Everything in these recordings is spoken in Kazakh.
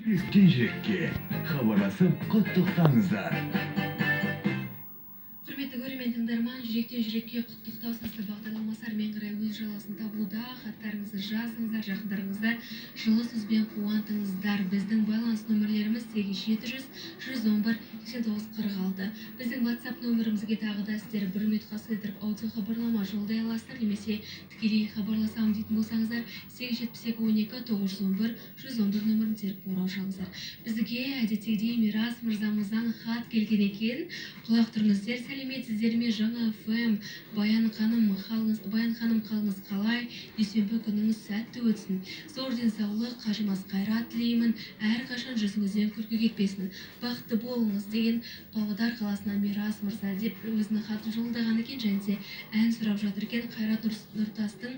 Жүректен жүрекке хабарласып құттықтаңыздар. Құрметті көрермен тыңдарман, жүректен жүрекке құттықтау сазды бағдарламасы әрмен қарай өз жалғасын табуда. Хаттарыңызды жазыңыздар, жақындарыңызды жылы сөзбен қуантыңыздар. Біздің байланыс нөмірлеріміз 8700-111-8946. Біздің WhatsApp нөмірімізге тағы да сіздер бір минутқа сыйдырып аудио хабарлама жолдай аласыздар, немесе тікелей хабарласамын дейтін болсаңыздар 872-12-911-111 нөмірін теріп қоңырау шалыңыздар. Бізге әдеттегідей Мирас мырзамыздан хат келген екен. Құлақ тұрыңыздар, сәлеметсіздер ме? Жаңа ФМ, Баян ханым қалыңыз қалай? Дүйсенбі күніңіз сәтті өтсін. Зор денсаулық, қажымас қайрат тілеймін. Әрқашан жүзіңізден күлкі кетпесін. Бақытты болыңыз деген Павлодар қаласынан Мирас мырза деп өзінің хатын жолдаған екен. Және де ән сұрап жатыр екен. Қайрат Нұртастың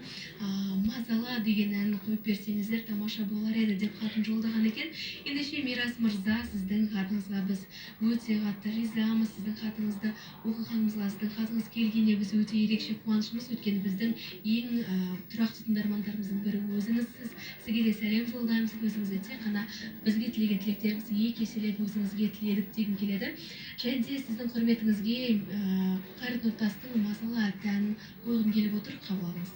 мазала деген әнін қойып берсеңіздер тамаша болар еді деп хатын жолдаған екен. Ендеше Мирас мырза, сіздің хатыңызға біз өте қатты ризамыз. Сіздің хатыңызды оқығанымызға, сіздің хатыңыз келгенде біз өте ерекше қуанышымыз. Өйткені біздің ең тұрақты тыңдармандарымыздың бірі өзіңізсіз. Сізге де сәлем жолдаймыз. Өзіңізді тек қана бізге тілеген тілектеріңізді екі еселеп өзіңізге тіледік дегім келеді. Және де сіздің құрметіңізге Қайрат Нұртастың мазала атты әнін қойғым келіп отыр, қабыл алыңыз.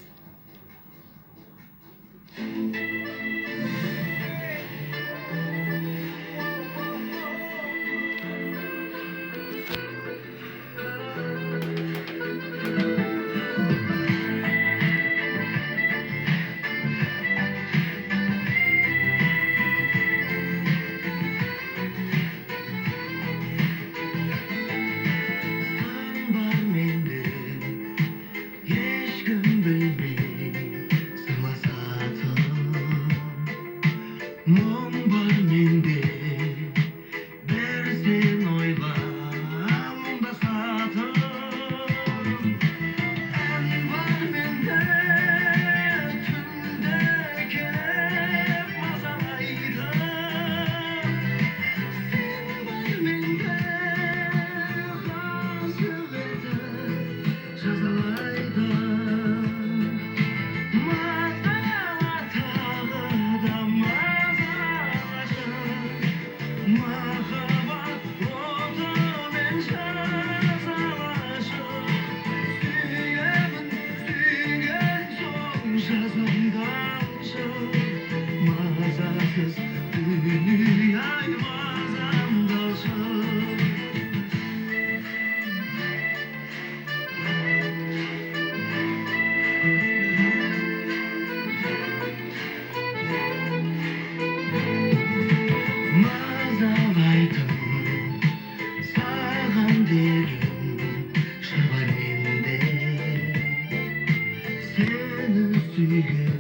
Seni